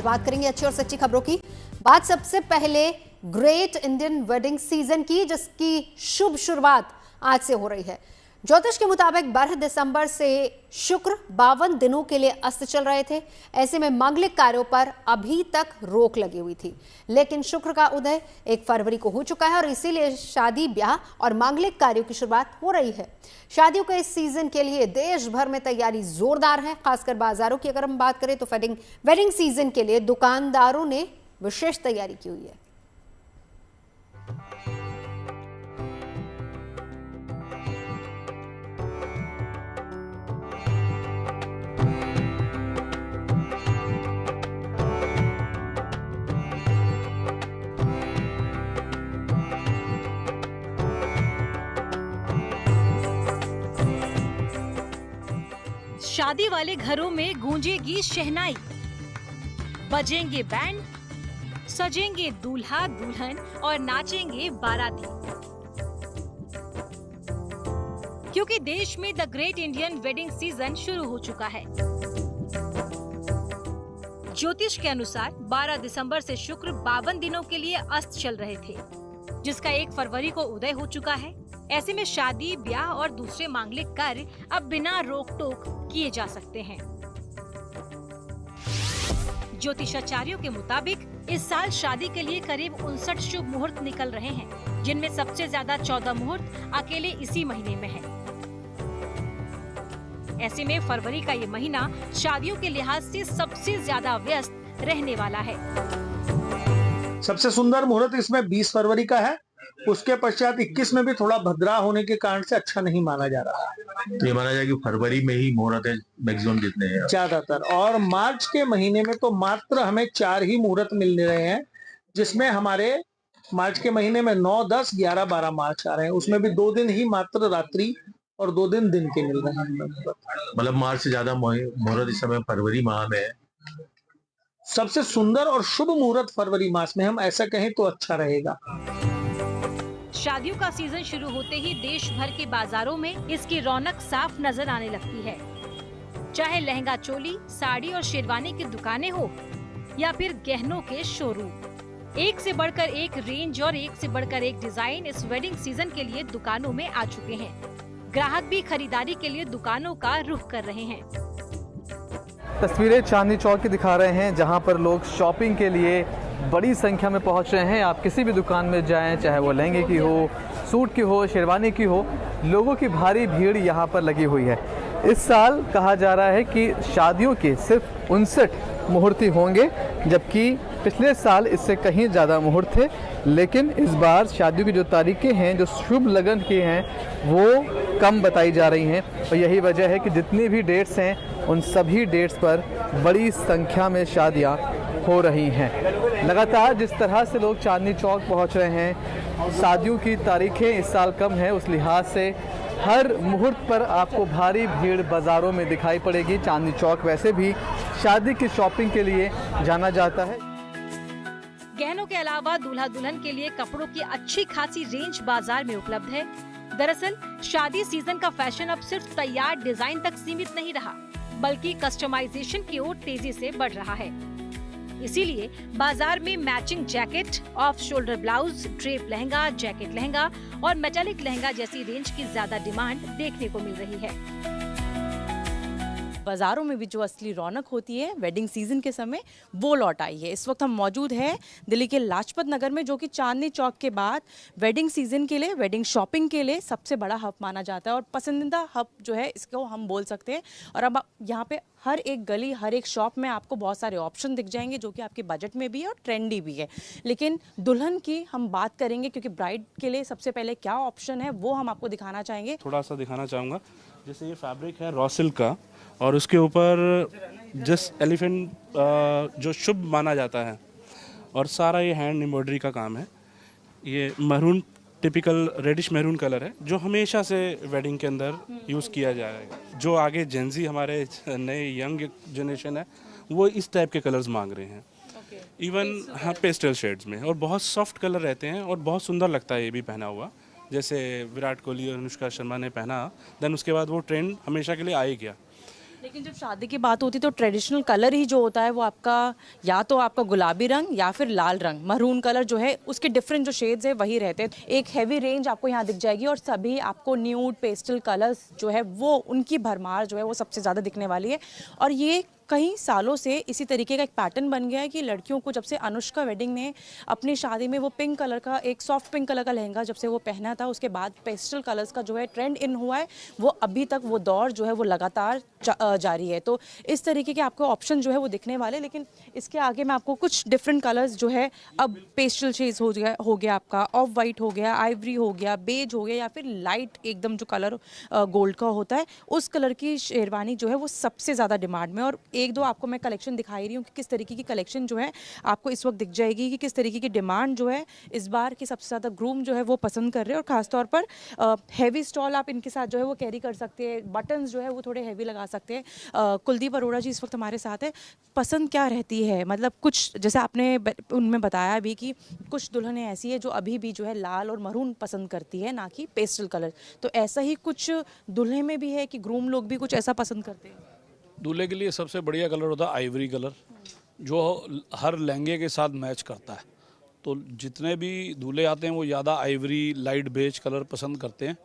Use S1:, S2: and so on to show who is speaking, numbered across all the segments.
S1: शुरुआत करेंगे अच्छी और सच्ची खबरों की। बात सबसे पहले ग्रेट इंडियन वेडिंग सीजन की, जिसकी शुभ शुरुआत आज से हो रही है। ज्योतिष के मुताबिक 12 दिसंबर से शुक्र 52 दिनों के लिए अस्त चल रहे थे। ऐसे में मांगलिक कार्यों पर अभी तक रोक लगी हुई थी, लेकिन शुक्र का उदय 1 फरवरी को हो चुका है और इसीलिए शादी, ब्याह और मांगलिक कार्यों की शुरुआत हो रही है। शादियों के इस सीजन के लिए देश भर में तैयारी जोरदार है। खासकर बाजारों की अगर हम बात करें तो वेडिंग सीजन के लिए दुकानदारों ने विशेष तैयारी की हुई है।
S2: शादी वाले घरों में गूंजेगी शहनाई, बजेंगे बैंड, सजेंगे दूल्हा दुल्हन और नाचेंगे बाराती, क्योंकि देश में the great Indian wedding season शुरू हो चुका है। ज्योतिष के अनुसार 12 दिसंबर से शुक्र 52 दिनों के लिए अस्त चल रहे थे, जिसका 1 फरवरी को उदय हो चुका है। ऐसे में शादी, ब्याह और दूसरे मांगलिक कार्य अब बिना रोक टोक किए जा सकते हैं। ज्योतिषाचार्यों के मुताबिक इस साल शादी के लिए करीब 59 शुभ मुहूर्त निकल रहे हैं, जिनमें सबसे ज्यादा 14 मुहूर्त अकेले इसी महीने में है। ऐसे में फरवरी का ये महीना शादियों के लिहाज से सबसे ज्यादा व्यस्त रहने वाला है।
S3: सबसे सुंदर मुहूर्त इसमें 20 फरवरी का है। उसके पश्चात 21 में भी थोड़ा भद्रा होने के कारण से अच्छा नहीं माना जा रहा है।
S4: तो ये माना जाए कि फरवरी में ही मुहूर्त है मैक्सिमम जितने हैं
S3: ज्यादातर, और मार्च के महीने में तो मात्र हमें 4 ही मुहूर्त मिल रहे हैं, जिसमें हमारे मार्च के महीने में 9, 10, 11, 12 मार्च आ रहे हैं। उसमें भी 2 दिन ही मात्र रात्रि और 2 दिन दिन के मिल रहे हैं।
S4: मतलब मार्च से ज्यादा मुहूर्त इस समय फरवरी माह में है।
S3: सबसे सुंदर और शुभ मुहूर्त फरवरी मास में, हम ऐसा कहें तो अच्छा रहेगा।
S2: शादियों का सीजन शुरू होते ही देश भर के बाजारों में इसकी रौनक साफ नजर आने लगती है। चाहे लहंगा चोली, साड़ी और शेरवानी की दुकानें हो या फिर गहनों के शोरूम, एक से बढ़कर एक रेंज और एक से बढ़कर एक डिजाइन इस वेडिंग सीजन के लिए दुकानों में आ चुके हैं। ग्राहक भी खरीदारी के लिए दुकानों का रुख कर रहे हैं।
S5: तस्वीरें चांदनी चौक की दिखा रहे हैं, जहां पर लोग शॉपिंग के लिए बड़ी संख्या में पहुंच रहे हैं। आप किसी भी दुकान में जाएं, चाहे वो लहंगे की हो, सूट की हो, शेरवानी की हो, लोगों की भारी भीड़ यहां पर लगी हुई है। इस साल कहा जा रहा है कि शादियों के सिर्फ 59 मुहूर्त होंगे, जबकि पिछले साल इससे कहीं ज़्यादा मुहूर्त थे। लेकिन इस बार शादियों की जो तारीखें हैं, जो शुभ लगन की हैं, वो कम बताई जा रही हैं। और यही वजह है कि जितनी भी डेट्स हैं, उन सभी डेट्स पर बड़ी संख्या में शादियां हो रही हैं। लगातार जिस तरह से लोग चांदनी चौक पहुंच रहे हैं, शादियों की तारीखें इस साल कम है, उस लिहाज से हर मुहूर्त पर आपको भारी भीड़ बाज़ारों में दिखाई पड़ेगी। चांदनी चौक वैसे भी शादी की शॉपिंग के लिए जाना जाता है।
S2: गहनों के अलावा दूल्हा दुल्हन के लिए कपड़ों की अच्छी खासी रेंज बाजार में उपलब्ध है। दरअसल शादी सीजन का फैशन अब सिर्फ तैयार डिजाइन तक सीमित नहीं रहा, बल्कि कस्टमाइजेशन की ओर तेजी से बढ़ रहा है। इसीलिए बाजार में matching jacket, off shoulder blouse, drape lehenga, jacket lehenga और मेटालिक लहंगा जैसी रेंज की ज्यादा डिमांड देखने को मिल रही है।
S6: बाज़ारों में भी जो असली रौनक होती है वेडिंग सीजन के समय, वो लौट आई है। इस वक्त हम मौजूद हैं दिल्ली के लाजपत नगर में, जो कि चांदनी चौक के बाद वेडिंग सीजन के लिए, वेडिंग शॉपिंग के लिए सबसे बड़ा हब माना जाता है और पसंदीदा हब जो है इसको हम बोल सकते हैं। और अब यहाँ पे हर एक गली, हर एक शॉप में आपको बहुत सारे ऑप्शन दिख जाएंगे, जो कि आपके बजट में भी है और ट्रेंडी भी है। लेकिन दुल्हन की हम बात करेंगे, क्योंकि ब्राइड के लिए सबसे पहले क्या ऑप्शन है वो हम आपको दिखाना चाहेंगे।
S7: थोड़ा सा दिखाना चाहूँगा। जैसे ये फैब्रिक है रॉ सिल्क का, और उसके ऊपर जस्ट एलिफेंट जो शुभ माना जाता है, और सारा ये हैंड एम्ब्रॉयडरी का काम है। ये maroon, typical reddish maroon colour है, जो हमेशा से वेडिंग के अंदर यूज़ किया जाएगा। जो आगे जेंजी हमारे नए यंग जनरेशन है, वो इस टाइप के कलर्स मांग रहे हैं। इवन हाँ, पेस्टल शेड्स में, और बहुत सॉफ्ट कलर रहते हैं और बहुत सुंदर लगता है ये भी पहना हुआ। जैसे विराट कोहली और अनुष्का शर्मा ने पहना, देन उसके बाद वो ट्रेंड हमेशा के लिए आ ही गया।
S6: लेकिन जब शादी की बात होती है तो ट्रेडिशनल कलर ही जो होता है वो आपका या तो आपका गुलाबी रंग या फिर लाल रंग, मरून कलर जो है उसके डिफरेंट जो शेड्स है वही रहते हैं। एक हैवी रेंज आपको यहाँ दिख जाएगी और सभी आपको न्यूड पेस्टल कलर्स जो है वो उनकी भरमार जो है वो सबसे ज़्यादा दिखने वाली है। और ये कई सालों से इसी तरीके का एक पैटर्न बन गया है कि लड़कियों को जब से अनुष्का वेडिंग ने अपनी शादी में वो पिंक कलर का एक सॉफ्ट पिंक कलर का लहंगा जब से वो पहना था, उसके बाद पेस्टल कलर्स का जो है ट्रेंड इन हुआ है, वो अभी तक वो दौर जो है वो लगातार जारी है। तो इस तरीके के आपको ऑप्शन जो है वो दिखने वाले, लेकिन इसके आगे मैं आपको कुछ डिफरेंट कलर्स जो है अब पेस्टल शेड्स हो गया आपका ऑफ वाइट हो गया, आइवरी हो गया, बेज हो गया या फिर लाइट एकदम जो कलर गोल्ड का होता है उस कलर की शेरवानी जो है वो सबसे ज़्यादा डिमांड में। और एक दो आपको मैं कलेक्शन दिखाई रही हूँ कि किस तरीके की कलेक्शन जो है आपको इस वक्त दिख जाएगी कि किस तरीके की डिमांड जो है इस बार की सबसे ज़्यादा ग्रूम जो है वो पसंद कर रहे हैं। और ख़ासतौर पर हैवी स्टॉल आप इनके साथ जो है वो कैरी कर सकते हैं, बटन्स जो है वो थोड़े हैवी लगा सकते हैं। कुलदीप अरोड़ा जी इस वक्त हमारे साथ है। पसंद क्या रहती है, मतलब कुछ जैसे आपने उनमें बताया भी कि कुछ दुल्हनें ऐसी है जो अभी भी जो है लाल और मरून पसंद करती है, ना कि पेस्टल कलर, तो ऐसा ही कुछ दुल्हे में भी है कि ग्रूम लोग भी कुछ ऐसा पसंद करते हैं?
S8: दूल्हे के लिए सबसे बढ़िया कलर होता है आइवरी कलर, जो हर लहंगे के साथ मैच करता है। तो जितने भी दूल्हे आते हैं वो ज़्यादा आइवरी लाइट बेज कलर पसंद करते हैं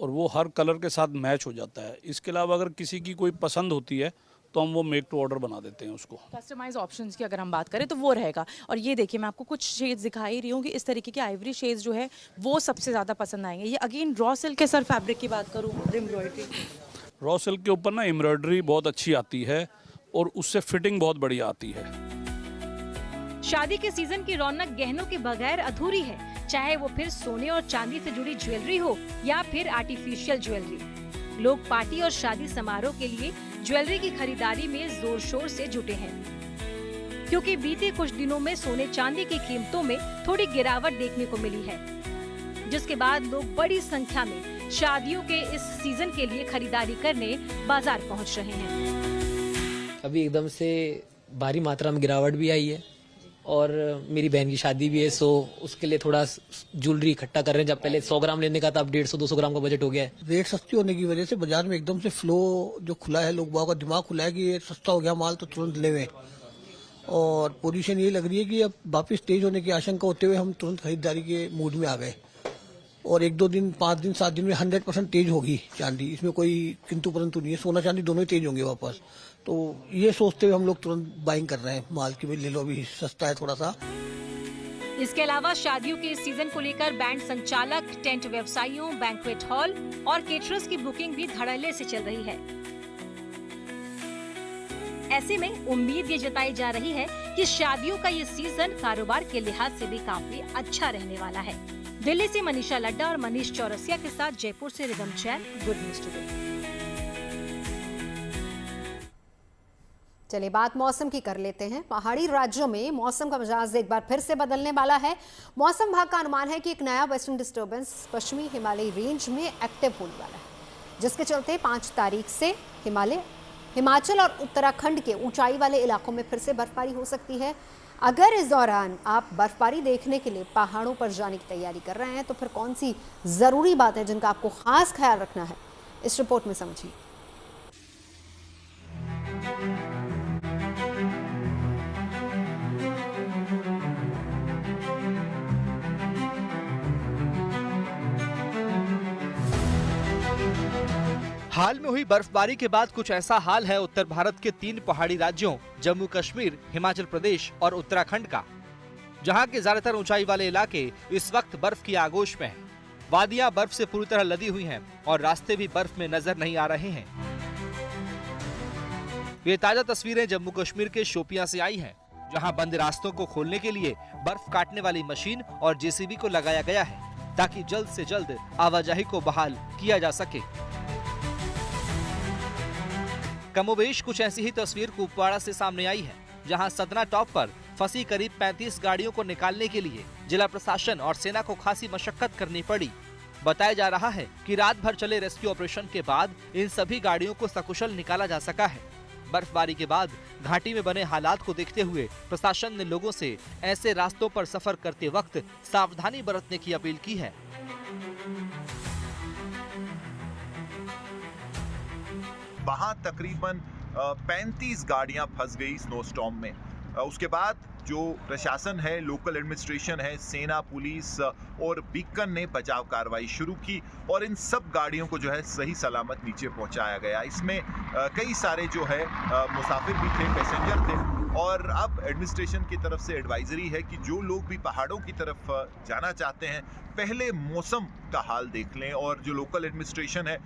S8: और वो हर कलर के साथ मैच हो जाता है। इसके अलावा अगर किसी की कोई पसंद होती है तो हम वो मेक टू ऑर्डर बना देते हैं उसको।
S6: कस्टमाइज ऑप्शंस की अगर हम बात करें तो वो रहेगा। और ये देखिए मैं आपको कुछ शेड्स दिखाई रही हूँ कि इस तरीके के आइवरी शेड्स जो है वो सबसे ज़्यादा पसंद आएंगे। ये अगेन रॉ सिल्क के सर फैब्रिक की बात करूँ, एम्ब्रॉयडरी
S8: रॉ सिल्क के ऊपर ना एम्ब्रॉयडरी बहुत अच्छी आती है और उससे फिटिंग बहुत बढ़िया आती है।
S2: शादी के सीजन की रौनक गहनों के बगैर अधूरी है, चाहे वो फिर सोने और चांदी से जुड़ी ज्वेलरी हो या फिर आर्टिफिशियल ज्वेलरी। लोग पार्टी और शादी समारोह के लिए ज्वेलरी की खरीदारी में जोर शोर से जुटे हैं, क्योंकि बीते कुछ दिनों में सोने चांदी की कीमतों में थोड़ी गिरावट देखने को मिली है, जिसके बाद लोग बड़ी संख्या में शादियों के इस सीजन के लिए खरीदारी करने बाजार पहुंच रहे हैं।
S9: अभी एकदम से भारी मात्रा में गिरावट भी आई है और मेरी बहन की शादी भी है, सो उसके लिए थोड़ा ज्वेलरी इकट्ठा कर रहे हैं। जब पहले 100 ग्राम लेने का था, अब 150-200 ग्राम का बजट हो गया है।
S10: रेट सस्ती होने की वजह से बाजार में एकदम से फ्लो जो खुला है, लोग बागों का दिमाग खुला है कि ये सस्ता हो गया माल तो तुरंत लेवे, और पोजीशन ये लग रही है कि अब वापस तेज होने की आशंका होते हुए हम तुरंत खरीदारी के मूड में आ गए। और 1-2 दिन, 5 दिन, 7 दिन में 100% तेज होगी चांदी, इसमें कोई किंतु परंतु नहीं है। सोना चांदी दोनों ही तेज होंगे वापस, तो ये सोचते हुए हम लोग तुरंत बाइंग कर रहे हैं माल की, भाई ले लो, अभी सस्ता है थोड़ा सा।
S2: इसके अलावा शादियों के इस सीजन को लेकर बैंड संचालक, टेंट व्यवसायियों, बैंक्वेट हॉल और केटरर्स की बुकिंग भी धड़ल्ले से चल रही है। ऐसे में उम्मीद ये जताई जा रही है कि शादियों का ये सीजन कारोबार के लिहाज से भी काफी अच्छा रहने वाला है। दिल्ली से मनीषा लड्डा और मनीष चौरसिया के साथ जयपुर से रिदम चैन, गुड न्यूज टुडे।
S1: चलिए बात मौसम की कर लेते हैं। पहाड़ी राज्यों में मौसम का मिजाज एक बार फिर से बदलने वाला है। मौसम विभाग का अनुमान है कि एक नया वेस्टर्न डिस्टर्बेंस पश्चिमी हिमालयी रेंज में एक्टिव होने वाला है, जिसके चलते 5 तारीख से हिमाचल और उत्तराखंड के ऊंचाई वाले इलाकों में फिर से बर्फबारी हो सकती है। अगर इस दौरान आप बर्फबारी देखने के लिए पहाड़ों पर जाने की तैयारी कर रहे हैं तो फिर कौन सी जरूरी बातें जिनका आपको खास ख्याल रखना है, इस रिपोर्ट में समझिए।
S11: हाल में हुई बर्फबारी के बाद कुछ ऐसा हाल है उत्तर भारत के 3 पहाड़ी राज्यों जम्मू कश्मीर, हिमाचल प्रदेश और उत्तराखंड का, जहां के ज्यादातर ऊंचाई वाले इलाके इस वक्त बर्फ की आगोश में हैं। वादियां बर्फ से पूरी तरह लदी हुई हैं और रास्ते भी बर्फ में नजर नहीं आ रहे हैं। ये ताजा तस्वीरें जम्मू कश्मीर के शोपियां से आई हैं, जहां बंद रास्तों को खोलने के लिए बर्फ काटने वाली मशीन और जेसीबी को लगाया गया है ताकि जल्द से जल्द आवाजाही को बहाल किया जा सके। कमोबेश कुछ ऐसी ही तस्वीर कुपवाड़ा से सामने आई है, जहां सतना टॉप पर फंसी करीब 35 गाड़ियों को निकालने के लिए जिला प्रशासन और सेना को खासी मशक्कत करनी पड़ी। बताया जा रहा है कि रात भर चले रेस्क्यू ऑपरेशन के बाद इन सभी गाड़ियों को सकुशल निकाला जा सका है। बर्फबारी के बाद घाटी में बने हालात को देखते हुए प्रशासन ने लोगों से ऐसे रास्तों पर सफर करते वक्त सावधानी बरतने की अपील की है।
S12: वहाँ तकरीबन 35 गाड़ियाँ फंस गई स्नो स्टॉर्म में। उसके बाद जो प्रशासन है, लोकल एडमिनिस्ट्रेशन है, सेना, पुलिस और बीकन ने बचाव कार्रवाई शुरू की और इन सब गाड़ियों को जो है सही सलामत नीचे पहुंचाया गया। इसमें कई सारे जो है मुसाफिर भी थे, पैसेंजर थे और अब एडमिनिस्ट्रेशन की तरफ से एडवाइजरी है कि जो लोग भी पहाड़ों की तरफ जाना चाहते हैं पहले मौसम का हाल देख लें और जो लोकल एडमिनिस्ट्रेशन है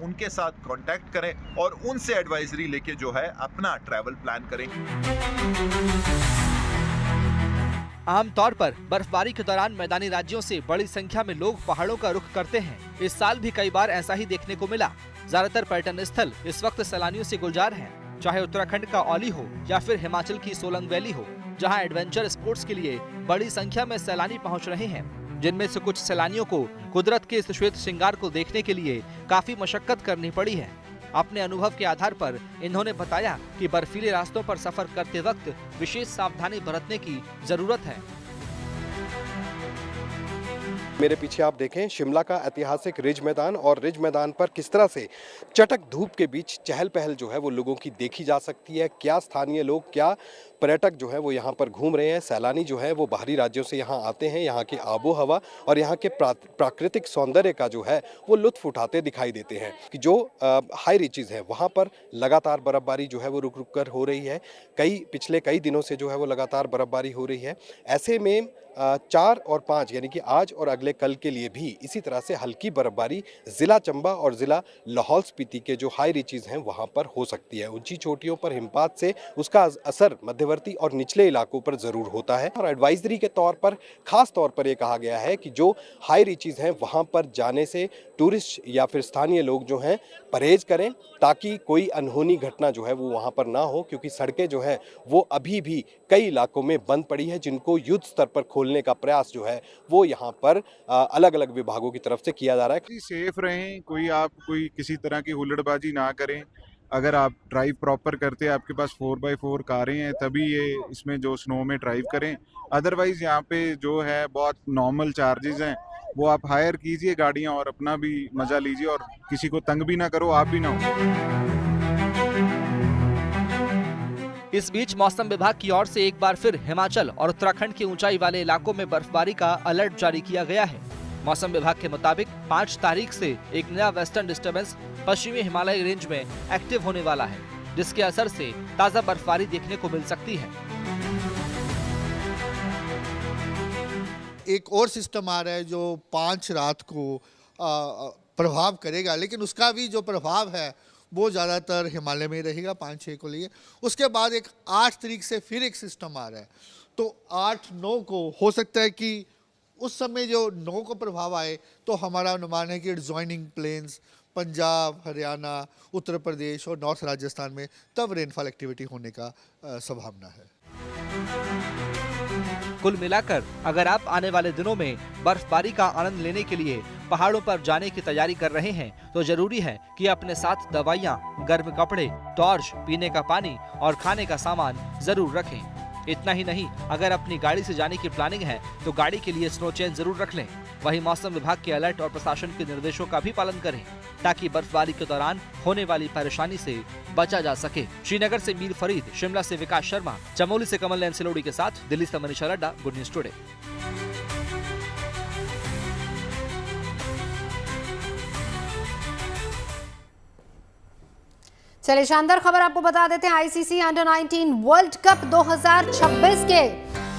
S12: उनके साथ कांटेक्ट करें और उनसे एडवाइजरी लेके जो है अपना ट्रैवल प्लान करें।
S11: आमतौर पर बर्फबारी के दौरान मैदानी राज्यों से बड़ी संख्या में लोग पहाड़ों का रुख करते हैं। इस साल भी कई बार ऐसा ही देखने को मिला। ज्यादातर पर्यटन स्थल इस वक्त सैलानियों से गुलजार हैं, चाहे उत्तराखंड का औली हो या फिर हिमाचल की सोलंग वैली हो, जहां एडवेंचर स्पोर्ट्स के लिए बड़ी संख्या में सैलानी पहुंच रहे हैं, जिनमें से कुछ सैलानियों को कुदरत के इस श्वेत श्रृंगार को देखने के लिए काफी मशक्कत करनी पड़ी है। अपने अनुभव के आधार पर इन्होंने बताया कि बर्फीले रास्तों पर सफर करते वक्त विशेष सावधानी बरतने की जरूरत है।
S13: मेरे पीछे आप देखें शिमला का ऐतिहासिक रिज मैदान और रिज मैदान पर किस तरह से चटक धूप के बीच चहल पहल जो है वो लोगों की देखी जा सकती है। क्या स्थानीय लोग, क्या पर्यटक जो है वो यहाँ पर घूम रहे हैं। सैलानी जो है वो बाहरी राज्यों से यहाँ आते हैं, यहाँ की आबो हवा और यहाँ के प्राकृतिक सौंदर्य का जो है वो लुत्फ उठाते दिखाई देते हैं। कि जो हाई रीचेस है वहाँ पर लगातार बर्फबारी जो है वो रुक रुक कर हो रही है। पिछले कई दिनों से जो है वो लगातार बर्फबारी हो रही है। ऐसे में 4 और 5 यानी कि आज और अगले कल के लिए भी इसी तरह से हल्की बर्फबारी जिला चंबा और जिला लाहौल स्पीति के जो हाई रीचेस हैं वहाँ पर हो सकती है। ऊंची चोटियों पर हिमपात से उसका असर मध्यवर्ती और निचले इलाकों पर जरूर होता है और एडवाइजरी के तौर पर खास तौर पर यह कहा गया है कि जो हाई रीचेस हैं वहाँ पर जाने से टूरिस्ट या फिर स्थानीय लोग जो हैं परहेज करें ताकि कोई अनहोनी घटना जो है वो वहाँ पर ना हो, क्योंकि सड़कें जो है वो अभी भी कई इलाकों में बंद पड़ी है जिनको युद्ध स्तर पर खोलने का प्रयास जो है वो यहाँ पर अलग अलग विभागों की तरफ से किया जा रहा है।
S14: सेफ रहें, कोई किसी तरह की हुल्लड़बाजी ना करें। अगर आप ड्राइव प्रॉपर करते हैं, आपके पास 4x4 कारें हैं, तभी ये इसमें जो स्नो में ड्राइव करें। अदरवाइज यहाँ पे जो है बहुत नॉर्मल चार्जेस हैं, वो आप हायर कीजिए गाड़ियाँ और अपना भी मजा लीजिए और किसी को तंग भी ना करो, आप भी ना हो।
S11: इस बीच मौसम विभाग की ओर से एक बार फिर हिमाचल और उत्तराखंड के ऊंचाई वाले इलाकों में बर्फबारी का अलर्ट जारी किया गया है। मौसम विभाग के मुताबिक 5 तारीख से एक नया वेस्टर्न डिस्टर्बेंस पश्चिमी हिमालय रेंज में एक्टिव होने वाला है, जिसके असर से ताजा बर्फबारी देखने को मिल सकती है।
S15: एक और सिस्टम आ रहा है जो 5 रात को प्रभाव करेगा, लेकिन उसका भी जो प्रभाव है वो ज़्यादातर हिमालय में रहेगा 5-6 को लिए। उसके बाद एक 8 तारीख से फिर एक सिस्टम आ रहा है, तो 8-9 को हो सकता है कि उस समय जो 9 को प्रभाव आए तो हमारा अनुमान है कि एडजॉइनिंग प्लेन्स पंजाब, हरियाणा, उत्तर प्रदेश और नॉर्थ राजस्थान में तब रेनफॉल एक्टिविटी होने का संभावना है।
S11: कुल मिलाकर अगर आप आने वाले दिनों में बर्फबारी का आनंद लेने के लिए पहाड़ों पर जाने की तैयारी कर रहे हैं तो जरूरी है कि अपने साथ दवाइयाँ, गर्म कपड़े, टॉर्च, पीने का पानी और खाने का सामान जरूर रखें। इतना ही नहीं, अगर अपनी गाड़ी से जाने की प्लानिंग है तो गाड़ी के लिए स्नो चेन जरूर रख लें। वहीं मौसम विभाग के अलर्ट और प्रशासन के निर्देशों का भी पालन करें ताकि बर्फबारी के दौरान होने वाली परेशानी से बचा जा सके। श्रीनगर से मीर फरीद, शिमला से विकास शर्मा, चमोली से कमल नैन सिलोड़ी के साथ दिल्ली से Manisha Ladda, good news today.
S1: चलिए शानदार खबर आपको बता देते हैं। आईसीसी अंडर-19 वर्ल्ड कप 2026 के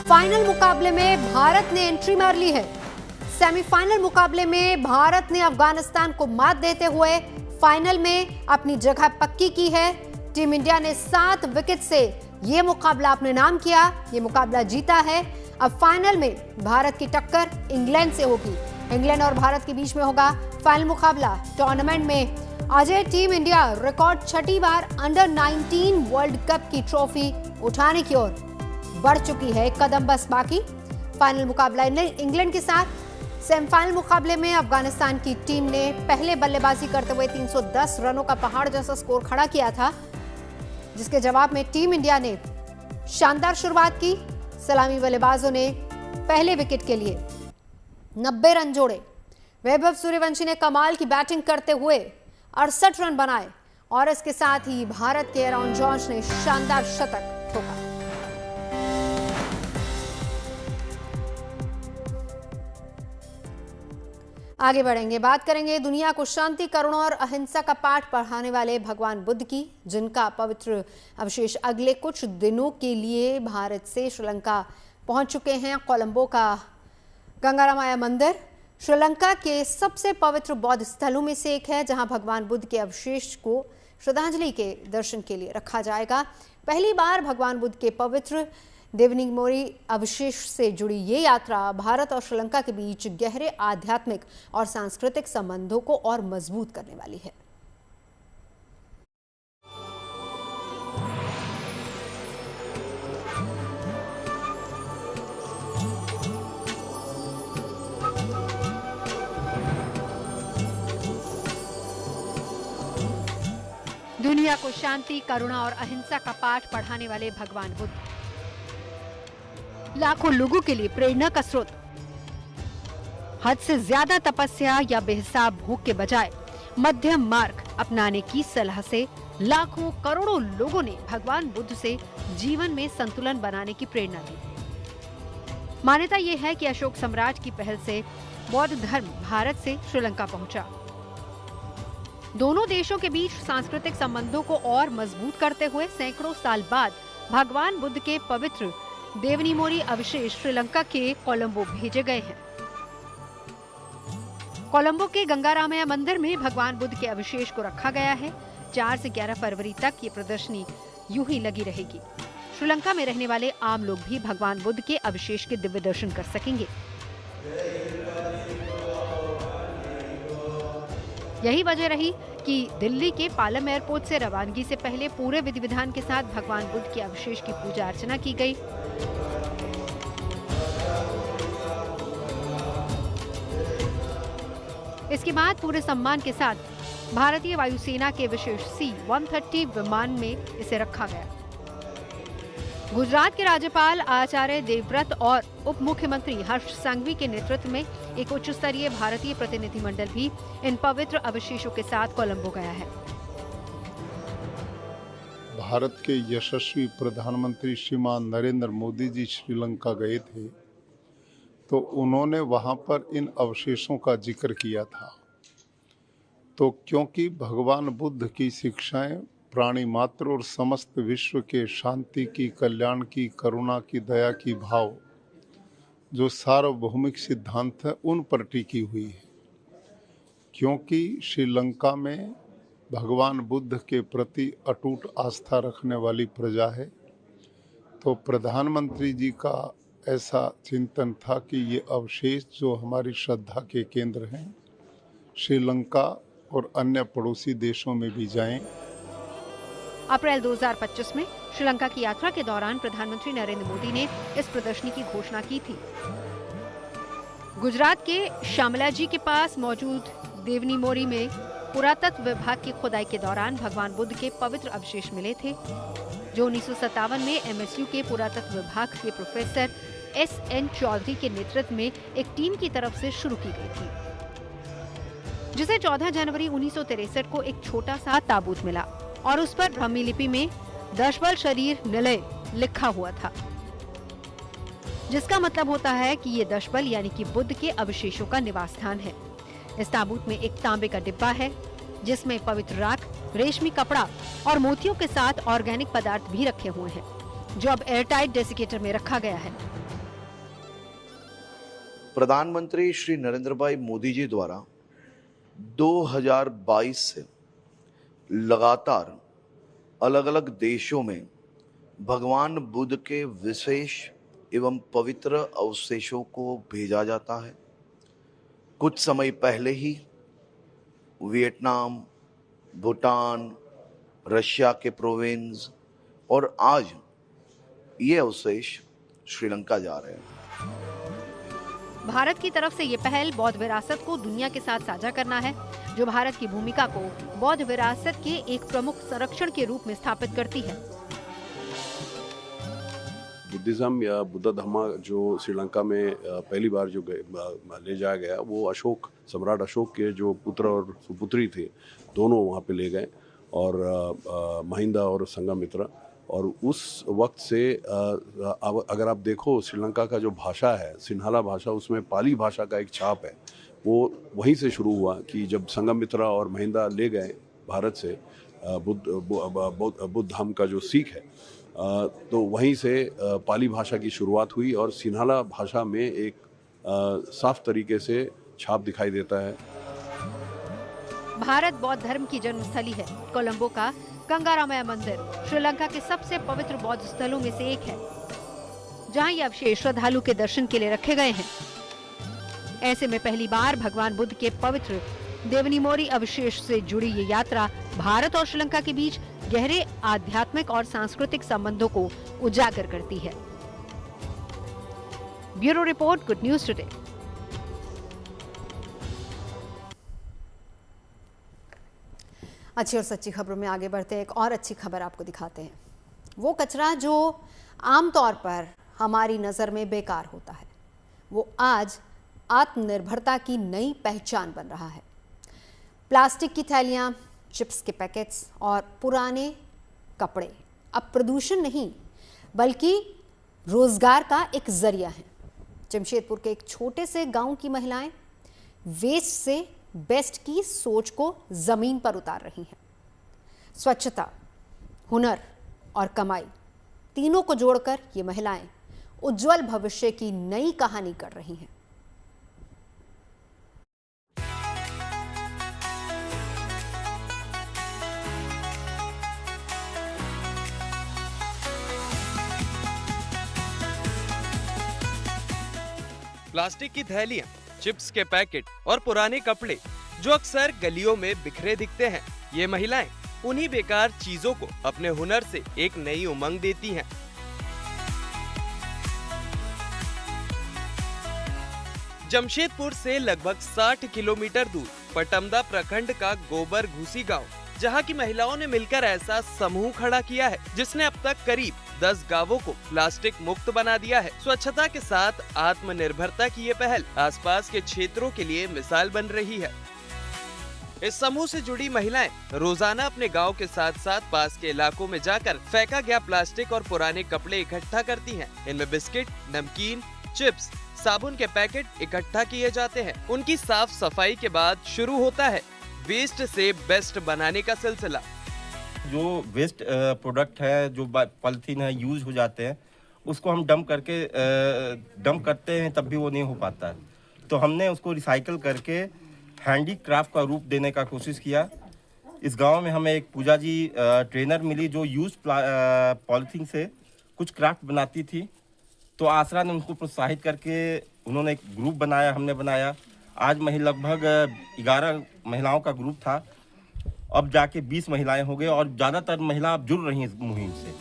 S1: फाइनल मुकाबले में भारत ने एंट्री मार ली है। सेमीफाइनल मुकाबले में भारत ने अफगानिस्तान को मात देते हुए फाइनल में अपनी जगह पक्की की है। टीम इंडिया ने 7 विकेट से ये मुकाबला अपने नाम किया, ये मुकाबला जीता है। अब फाइनल में भारत की टक्कर इंग्लैंड से होगी। इंग्लैंड और भारत के बीच में होगा फाइनल मुकाबला। टूर्नामेंट में अजय टीम इंडिया रिकॉर्ड 6ठी बार अंडर-19 वर्ल्ड कप की ट्रॉफी उठाने की ओर बढ़ चुकी है। एक कदम बस बाकी। फाइनल मुकाबला इंग्लैंड के साथ। सेमीफाइनल मुकाबले में अफगानिस्तान की टीम ने पहले बल्लेबाजी करते हुए 310 रनों का पहाड़ जैसा स्कोर खड़ा किया था, जिसके जवाब में टीम इंडिया ने शानदार शुरुआत की। सलामी बल्लेबाजों ने पहले विकेट के लिए 90 रन जोड़े। वैभव सूर्यवंशी ने कमाल की बैटिंग करते हुए 68 रन बनाए और इसके साथ ही भारत के एरॉन जॉर्ज ने शानदार शतक ठोका। आगे बढ़ेंगे, बात करेंगे दुनिया को शांति, करुणा और अहिंसा का पाठ पढ़ाने वाले भगवान बुद्ध की, जिनका पवित्र अवशेष अगले कुछ दिनों के लिए भारत से श्रीलंका पहुंच चुके हैं। कोलंबो का गंगारामाया मंदिर श्रीलंका के सबसे पवित्र बौद्ध स्थलों में से एक है, जहां भगवान बुद्ध के अवशेष को श्रद्धांजलि के दर्शन के लिए रखा जाएगा। पहली बार भगवान बुद्ध के पवित्र देवनीमोरी अवशेष से जुड़ी ये यात्रा भारत और श्रीलंका के बीच गहरे आध्यात्मिक और सांस्कृतिक संबंधों को और मजबूत करने वाली है। दुनिया को शांति, करुणा और अहिंसा का पाठ पढ़ाने वाले भगवान बुद्ध लाखों लोगों के लिए प्रेरणा का स्रोत। हद से ज्यादा तपस्या या बेहिसाब भूख के बजाय मध्यम मार्ग अपनाने की सलाह से लाखों करोड़ों लोगों ने भगवान बुद्ध से जीवन में संतुलन बनाने की प्रेरणा दी। मान्यता यह है कि अशोक सम्राट की पहल से बौद्ध धर्म भारत से श्रीलंका पहुंचा। दोनों देशों के बीच सांस्कृतिक संबंधों को और मजबूत करते हुए सैकड़ों साल बाद भगवान बुद्ध के पवित्र देवनीमोरी अवशेष श्रीलंका के कोलंबो भेजे गए हैं। कोलंबो के गंगारामाया मंदिर में भगवान बुद्ध के अवशेष को रखा गया है। 4 से 11 फरवरी तक ये प्रदर्शनी यूं ही लगी रहेगी। श्रीलंका में रहने वाले आम लोग भी भगवान बुद्ध के अवशेष के दिव्य दर्शन कर सकेंगे। यही वजह रही कि दिल्ली के पालम एयरपोर्ट से रवानगी से पहले पूरे विधि विधान के साथ भगवान बुद्ध के अवशेष की पूजा अर्चना की गई। इसके बाद पूरे सम्मान के साथ भारतीय वायुसेना के विशेष C-130 विमान में इसे रखा गया। गुजरात के राज्यपाल आचार्य देवव्रत और उप मुख्यमंत्री हर्ष संघवी के नेतृत्व में एक उच्च स्तरीय भारतीय प्रतिनिधिमंडल भी इन पवित्र अवशेषों के साथ कोलंबो गया है।
S16: भारत के यशस्वी प्रधानमंत्री श्रीमान नरेंद्र मोदी जी श्रीलंका गए थे, तो उन्होंने वहां पर इन अवशेषों का जिक्र किया था। तो क्योंकि भगवान बुद्ध की शिक्षाएं प्राणी मात्र और समस्त विश्व के शांति की, कल्याण की, करुणा की, दया की भाव जो सार्वभौमिक सिद्धांत है उन पर टिकी हुई है। क्योंकि श्रीलंका में भगवान बुद्ध के प्रति अटूट आस्था रखने वाली प्रजा है, तो प्रधानमंत्री जी का ऐसा चिंतन था कि ये अवशेष जो हमारी श्रद्धा के केंद्र हैं, श्रीलंका और अन्य पड़ोसी देशों में भी जाएं।
S1: अप्रैल 2025 में श्रीलंका की यात्रा के दौरान प्रधानमंत्री नरेंद्र मोदी ने इस प्रदर्शनी की घोषणा की थी। गुजरात के शामलाजी के पास मौजूद देवनीमोरी में पुरातत्व विभाग की खुदाई के दौरान भगवान बुद्ध के पवित्र अवशेष मिले थे, जो 1957 में MSU के पुरातत्व विभाग के प्रोफेसर SN चौधरी के नेतृत्व में एक टीम की तरफ से शुरू की गई थी, जिसे 14 जनवरी 1963 को एक छोटा सा ताबूत मिला और उस पर ब्राह्मी लिपि में दशबल शरीर निलय लिखा हुआ था, जिसका मतलब होता है कि ये दशबल यानी कि बुद्ध के अवशेषों का निवास स्थान है। इस ताबूत में एक तांबे का डिब्बा है, जिसमें पवित्र राख, रेशमी कपड़ा और मोतियों के साथ ऑर्गेनिक पदार्थ भी रखे हुए हैं, जो अब एयरटाइट डेसिकेटर में रखा गया है।
S17: प्रधानमंत्री श्री नरेंद्र भाई मोदी जी द्वारा 2022 से लगातार अलग अलग देशों में भगवान बुद्ध के विशेष एवं पवित्र अवशेषों को भेजा जाता है। कुछ समय पहले ही वियतनाम, भूटान, रशिया के प्रोविंस और आज ये अवशेष श्रीलंका जा रहे हैं।
S1: भारत की तरफ से ये पहल बौद्ध विरासत को दुनिया के साथ साझा करना है, जो भारत की भूमिका को बौद्ध विरासत के एक प्रमुख संरक्षण के रूप में स्थापित करती है।
S18: बुद्धिज्म या बुद्ध धर्म जो श्रीलंका में पहली बार जो ले जाया गया, वो सम्राट अशोक के जो पुत्र और सुपुत्री थे, दोनों वहाँ पे ले गए और महिंद्रा और संघमित्रा। और उस वक्त से अब अगर आप देखो श्रीलंका का जो भाषा है, सिन्हाला भाषा, उसमें पाली भाषा का एक छाप है। वो वहीं से शुरू हुआ कि जब संघमित्रा और महिंद्रा ले गए भारत से बुद्ध धाम का जो सीख है, तो वहीं से पाली भाषा की शुरुआत हुई और सिन्हाला भाषा में एक साफ तरीके से छाप दिखाई देता है।
S1: भारत बौद्ध धर्म की जन्मस्थली है। कोलंबो का गंगारामया मंदिर श्रीलंका के सबसे पवित्र बौद्ध स्थलों में से एक है, जहां ये अवशेष श्रद्धालु के दर्शन के लिए रखे गए हैं। ऐसे में पहली बार भगवान बुद्ध के पवित्र देवनीमोरी अवशेष से जुड़ी ये यात्रा भारत और श्रीलंका के बीच गहरे आध्यात्मिक और सांस्कृतिक संबंधों को उजागर करती है। Bureau report, good news today. अच्छी और सच्ची खबरों में आगे बढ़ते हैं। एक और अच्छी खबर आपको दिखाते हैं। वो कचरा जो आमतौर पर हमारी नज़र में बेकार होता है, वो आज आत्मनिर्भरता की नई पहचान बन रहा है। प्लास्टिक की थैलियाँ, चिप्स के पैकेट्स और पुराने कपड़े अब प्रदूषण नहीं बल्कि रोजगार का एक जरिया है। जमशेदपुर के एक छोटे से गांव की महिलाएं वेस्ट से बेस्ट की सोच को जमीन पर उतार रही हैं। स्वच्छता, हुनर और कमाई तीनों को जोड़कर ये महिलाएं उज्जवल भविष्य की नई कहानी कर रही हैं।
S19: प्लास्टिक की थैलियां, चिप्स के पैकेट और पुराने कपड़े जो अक्सर गलियों में बिखरे दिखते हैं, ये महिलाएं उन्हीं बेकार चीजों को अपने हुनर से एक नई उमंग देती हैं। जमशेदपुर से लगभग 60 किलोमीटर दूर पटमदा प्रखंड का गोबर घूसी गांव, जहां की महिलाओं ने मिलकर ऐसा समूह खड़ा किया है जिसने अब तक करीब 10 गांवों को प्लास्टिक मुक्त बना दिया है। स्वच्छता के साथ आत्मनिर्भरता की ये पहल आसपास के क्षेत्रों के लिए मिसाल बन रही है। इस समूह से जुड़ी महिलाएं रोजाना अपने गांव के साथ साथ पास के इलाकों में जाकर फेंका गया प्लास्टिक और पुराने कपड़े इकट्ठा करती हैं। इनमें बिस्किट, नमकीन, चिप्स, साबुन के पैकेट इकट्ठा किए जाते हैं। उनकी साफ सफाई के बाद शुरू होता है वेस्ट से बेस्ट बनाने का सिलसिला।
S20: जो वेस्ट प्रोडक्ट है, जो पॉलिथीन है, यूज हो जाते हैं, उसको हम डंप करते हैं तब भी वो नहीं हो पाता है। तो हमने उसको रिसाइकल करके हैंडीक्राफ्ट का रूप देने का कोशिश किया। इस गांव में हमें एक पूजा जी ट्रेनर मिली जो यूज पॉलिथीन से कुछ क्राफ्ट बनाती थी। तो आसरा ने उनको प्रोत्साहित करके उन्होंने एक ग्रुप बनाया, हमने बनाया। आज लगभग 11 महिलाओं का ग्रुप था, अब जाके 20 महिलाएं हो गए और ज्यादातर महिला अब जुड़ रही हैं इस मुहिम से।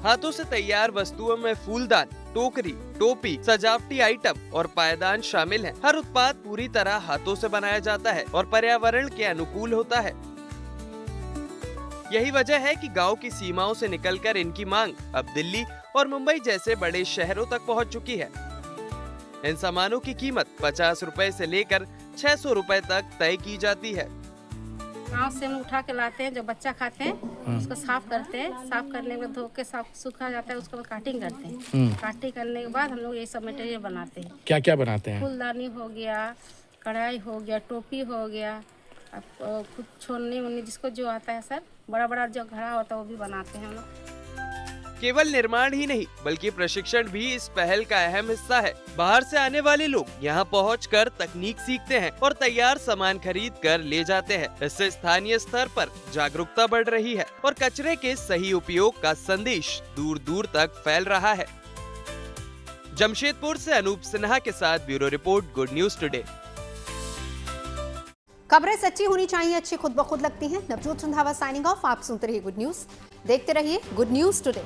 S19: हाथों से तैयार वस्तुओं में फूलदान, टोकरी, टोपी, सजावटी आइटम और पायदान शामिल हैं। हर उत्पाद पूरी तरह हाथों से बनाया जाता है और पर्यावरण के अनुकूल होता है। यही वजह है कि गांव की सीमाओं से निकलकर इनकी मांग अब दिल्ली और मुंबई जैसे बड़े शहरों तक पहुंच चुकी है। इन सामानों की कीमत 50 रुपए से लेकर 600 रुपए तक तय की जाती है।
S21: गाँव से हम उठा के लाते हैं, जो बच्चा खाते हैं उसको साफ करते हैं, साफ करने के बाद धो के साफ सूखा जाता है, उसको काटिंग करते हैं। काटिंग करने के बाद हम लोग ये सब मटेरियल बनाते हैं।
S22: क्या क्या बनाते हैं?
S21: फूलदानी हो गया, कढ़ाई हो गया, टोपी हो गया, कुछ छोलनी उन्नी जिसको जो आता है सर, बड़ा बड़ा जो घड़ा होता है वो भी बनाते हैं हम लोग।
S19: केवल निर्माण ही नहीं बल्कि प्रशिक्षण भी इस पहल का अहम हिस्सा है। बाहर से आने वाले लोग यहाँ पहुंचकर तकनीक सीखते हैं और तैयार सामान खरीद कर ले जाते हैं। इससे स्थानीय स्तर पर जागरूकता बढ़ रही है और कचरे के सही उपयोग का संदेश दूर दूर तक फैल रहा है। जमशेदपुर से अनूप सिन्हा के साथ bureau report, good news today.
S1: खबरें सच्ची होनी चाहिए, अच्छी खुद ब खुद लगती हैं। Navjot Randhawa signing off. आप सुनते रहिए गुड न्यूज, देखते रहिए गुड न्यूज टुडे।